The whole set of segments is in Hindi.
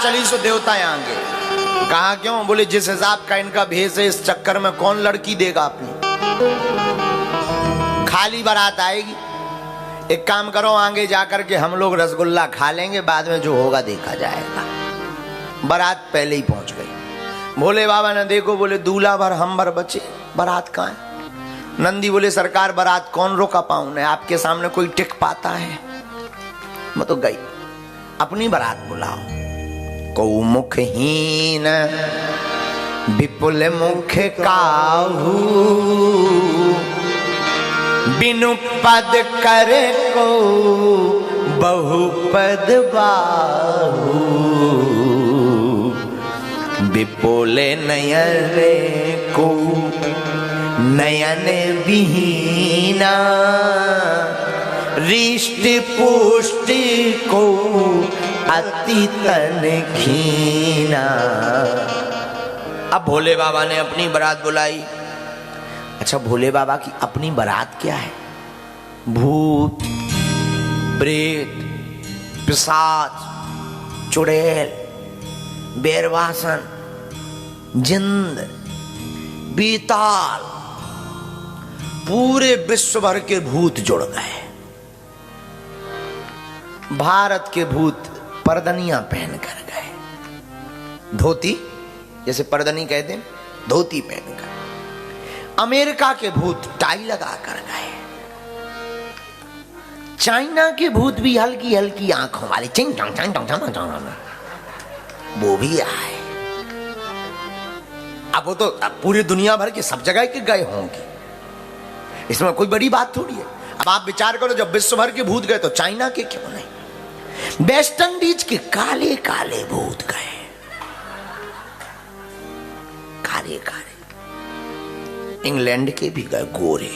चली सो देवता आएंगे। कहा क्यों? बोले जिस हिसाब का इनका भेष है इस चक्कर में कौन लड़की देगा अपनी, खाली बारात आएगी। एक काम करो, आगे जाकर के हम लोग रसगुल्ला खा लेंगे, बाद में जो होगा देखा जाएगा। बारात पहले ही पहुंच गई। भोले बाबा ने देखो, बोले दूल्हा भर हम भर बचे, बारात कहाँ है? नंदी बोले सरकार बारात कौन रोका पाऊं, ने आपके सामने कोई टिक पाता है? मैं तो गई, अपनी बारात बुलाओ। को मुखहीन विपुल मुख काहू, बिनु पद कर को बहुपद बाहू, विपुल नयन को नयन विहीना, रिष्ट पुष्टि को अति तन खीना। अब भोले बाबा ने अपनी बारात बुलाई। अच्छा, भोले बाबा की अपनी बारात क्या है? भूत, प्रेत, पिशाच, चुड़ैल, बेरवासन, जिंद, बीताल, पूरे विश्व भर के भूत जुड़ गए। भारत के भूत परदनियां पहन कर गए, धोती, जैसे परदनी कहते हैं, धोती पहन कर। अमेरिका के भूत टाई लगा कर गए। चाइना के भूत भी हल्की हल्की आंखों वाले, चिंग चंग चंग चंग चंग चंग, वो भी आए। अब वो तो अब पूरी दुनिया भर के सब जगह के गए होंगे, इसमें कोई बड़ी बात थोड़ी है। अब आप विचार करो, जब विश्व भर के भूत गए तो चाइना के क्यों नहीं? वेस्ट इंडीज के काले काले भूत गए, काले काले। इंग्लैंड के भी गए गोरे।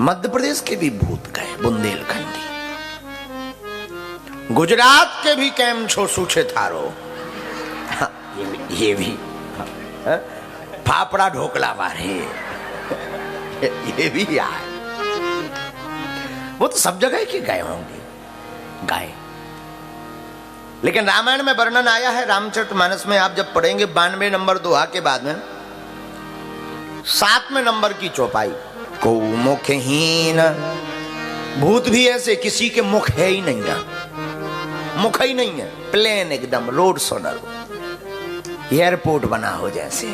मध्य प्रदेश के भी भूत गए, बुंदेलखंडी। गुजरात के भी कैम छो सूछे थारो, ये भी फाफड़ा ढोकला मारे, ये भी आए। वो तो सब जगह के गए होंगे, गए। लेकिन रामायण में वर्णन आया है, रामचरितमानस में आप जब पढ़ेंगे 92 नंबर दोहा के बाद में 7वें नंबर की चौपाई, को मुखहीन, भूत भी ऐसे किसी के मुख है ही नहीं है, मुख ही नहीं है, प्लेन एकदम, रोड सोडल, एयरपोर्ट बना हो जैसे,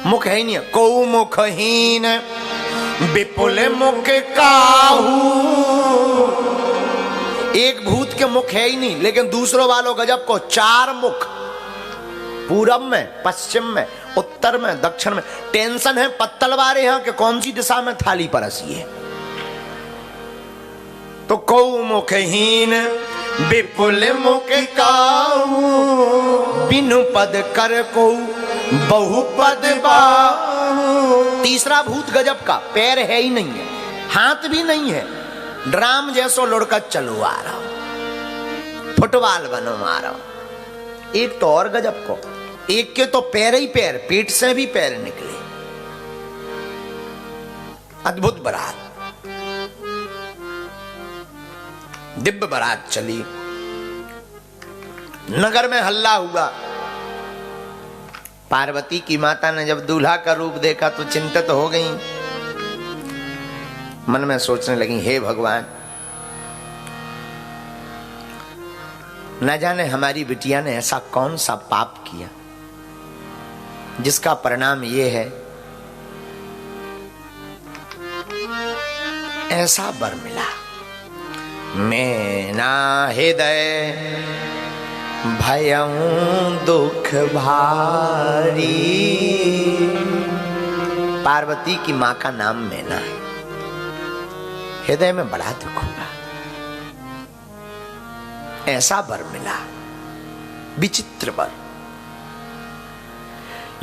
मुख है ही नहीं है। को मुखहीन विपुल मुख काहू, एक भूत के मुख है ही नहीं, लेकिन दूसरों वालों गजब को 4 मुख, पूरब में, पश्चिम में, उत्तर में, दक्षिण में। टेंशन है पत्तलवारे यहां कि कौन सी दिशा में थाली परसी है। तो कौ मुखहीन विपुल मुख काहू, बिनु पद कर को बहुपद बाहू। तीसरा भूत गजब का, पैर है ही नहीं है, हाथ भी नहीं है, ड्राम जैसो लुढ़कर चलो आ रहा हूं, फुटबॉल बनो मारो। एक तो और गजब को, एक के तो पैर ही पैर, पेट से भी पैर निकले। अद्भुत बारात, दिव्य बारात चली, नगर में हल्ला हुआ। पार्वती की माता ने जब दूल्हा का रूप देखा तो चिंतित हो गई, मन में सोचने लगी, हे भगवान, न जाने हमारी बिटिया ने ऐसा कौन सा पाप किया जिसका परिणाम ये है, ऐसा वर मिला। मैं ना हृदय भयं दुख भारी, पार्वती की मां का नाम मैना है। हृदय में बड़ा दुख होगा, ऐसा वर मिला, विचित्र वर।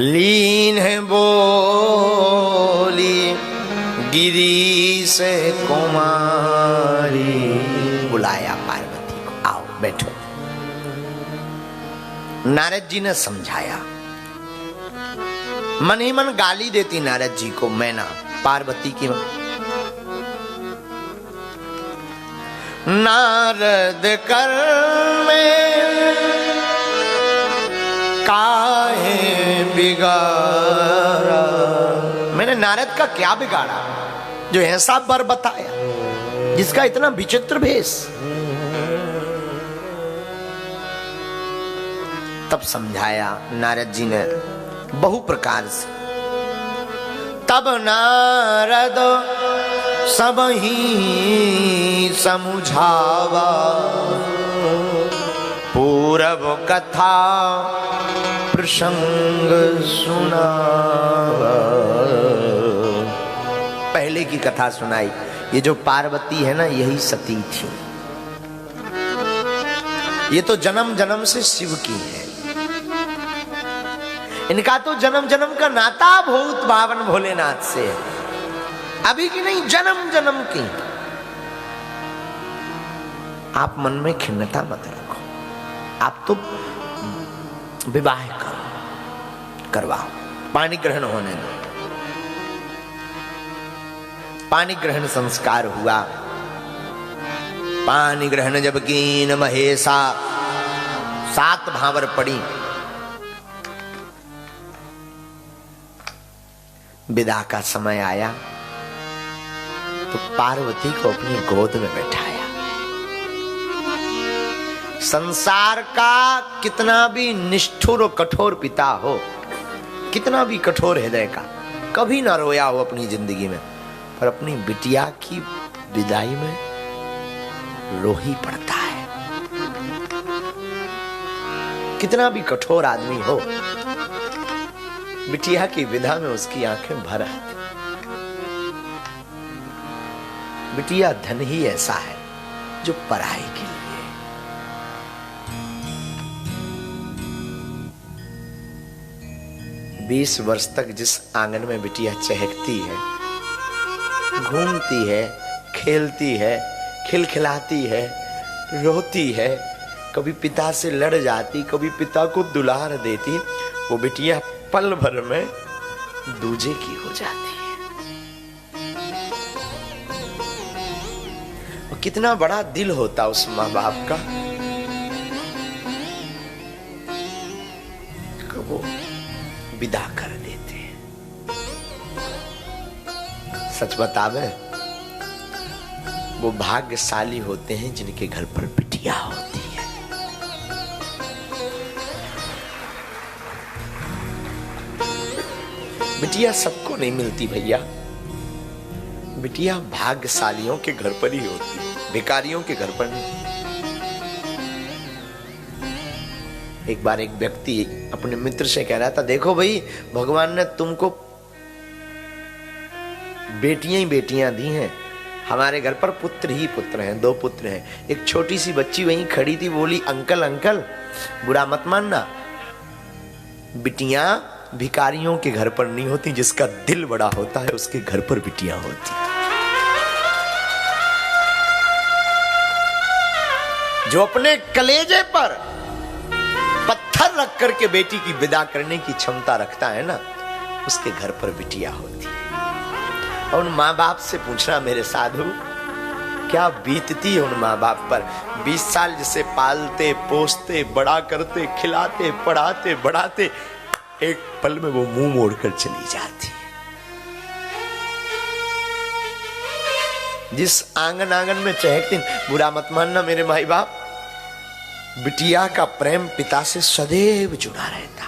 लीन है बोली गिरी से कुमारी, बुलाया पार्वती को, आओ बैठो। नारद जी ने समझाया, मन ही मन गाली देती नारद जी को मैना, पार्वती की नारद कर में काहे बिगाड़ा। मैंने नारद का क्या बिगाड़ा जो ऐसा वर बताया, जिसका इतना विचित्र भेष। तब समझाया नारद जी ने बहु प्रकार से। तब नारद सब ही समझावा, पूरब कथा प्रसंग सुनावा। पहले की कथा सुनाई। ये जो पार्वती है ना, यही सती थी। ये तो जन्म जन्म से शिव की है। इनका तो जन्म जन्म का नाता भूत भावन भोलेनाथ से है, अभी की नहीं, जन्म जन्म की। आप मन में खिन्नता मत रखो, आप तो विवाह करो, करवाओ, पानी ग्रहण होने दो। पानी ग्रहण संस्कार हुआ। पानी ग्रहण जब कीन महेशा, 7 भावर पड़ी। विदा का समय आया तो पार्वती को अपनी गोद में बैठाया। संसार का कितना भी निष्ठुर और कठोर पिता हो, कितना भी कठोर हृदय का, कभी ना रोया हो अपनी जिंदगी में, पर अपनी बिटिया की विदाई में रो ही पड़ता है। कितना भी कठोर आदमी हो, बिटिया की विदा में उसकी आंखें भर आती। बिटिया धन ही ऐसा है जो पढ़ाई के लिए। 20 वर्ष तक जिस आंगन में बिटिया चहकती है, घूमती है, खेलती है, खिलखिलाती है, रोती है, कभी पिता से लड़ जाती, कभी पिता को दुलार देती, वो बिटिया पल भर में दूजे की हो जाती है। और कितना बड़ा दिल होता उस माँ बाप का, वो विदा कर देते हैं। सच बतावे, वो भाग्यशाली होते हैं जिनके घर पर बिटिया होती है। बिटिया सबको नहीं मिलती भैया, बिटिया भाग्यशालियों के घर पर ही होती है, भिखारियों के घर पर नहीं। एक बार एक व्यक्ति अपने मित्र से कह रहा था, देखो भाई, भगवान ने तुमको बेटियां ही बेटियां दी हैं, हमारे घर पर पुत्र ही पुत्र हैं, 2 पुत्र हैं। एक छोटी सी बच्ची वहीं खड़ी थी, बोली, अंकल अंकल, बुरा मत मानना, बिटियां भिखारियों के घर पर नहीं होती, जिसका दिल बड़ा होता है उसके घर पर बिटियां होती। जो अपने कलेजे पर पत्थर रख करके बेटी की विदा करने की क्षमता रखता है ना, उसके घर पर बिटिया होती है। और उन माँ बाप से पूछना मेरे साधु, क्या बीतती है उन माँ बाप पर? 20 साल जिसे पालते पोसते बड़ा करते खिलाते पढ़ाते बढ़ाते, एक पल में वो मुंह मोड़कर चली जाती है। जिस आंगन आंगन में चहकती, बुरा मत मानना मेरे भाई बाप, बिटिया का प्रेम पिता से सदैव जुड़ा रहता।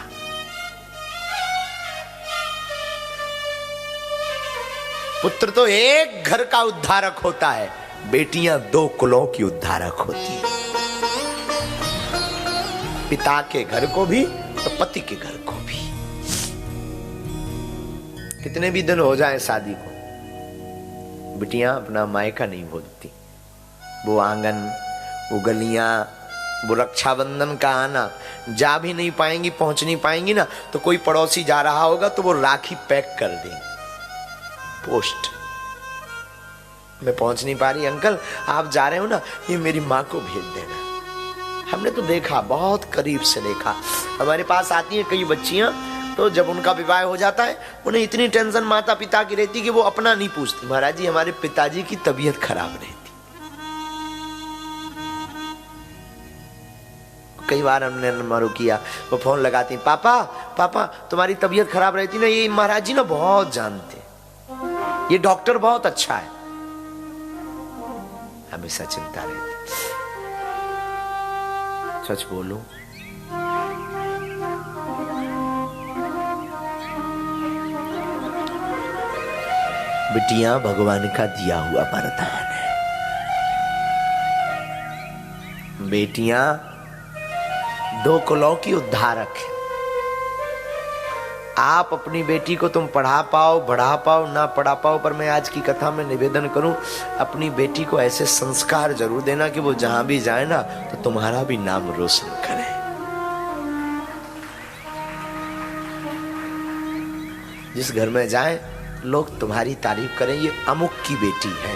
पुत्र तो एक घर का उद्धारक होता है, बेटियां 2 कुलों की उद्धारक होती है। पिता के घर को भी तो पति के घर को भी। कितने भी दिन हो जाए शादी को, बिटियां अपना मायका नहीं भूलती। वो आंगन, वो गलियां, वो रक्षाबंधन का आना, जा भी नहीं पाएंगी, पहुंच नहीं पाएंगी ना, तो कोई पड़ोसी जा रहा होगा तो वो राखी पैक कर देंगे, पोस्ट मैं पहुंच नहीं पा रही, अंकल आप जा रहे हो ना, ये मेरी माँ को भेज देना। हमने तो देखा, बहुत करीब से देखा, हमारे पास आती हैं कई बच्चियां, तो जब उनका विवाह हो जाता है, उन्हें इतनी टेंशन माता पिता की रहती कि वो अपना नहीं पूछती, महाराज जी हमारे पिताजी की तबीयत खराब रहती। कई बार हमने मरो किया, वो फोन लगाती, पापा पापा तुम्हारी तबीयत खराब रहती ना, ये महाराज जी ना बहुत जानते, ये डॉक्टर बहुत अच्छा है, हमेशा चिंता रहती। सच बोलूं, बिटियां भगवान का दिया हुआ वरदान है। बेटियां दो कुलों की उद्धारक है। आप अपनी बेटी को तुम पढ़ा पाओ, बढ़ा पाओ, ना पढ़ा पाओ, पर मैं आज की कथा में निवेदन करूं, अपनी बेटी को ऐसे संस्कार जरूर देना कि वो जहां भी जाए ना तो तुम्हारा भी नाम रोशन करे। जिस घर में जाए लोग तुम्हारी तारीफ करें, ये अमुक की बेटी है।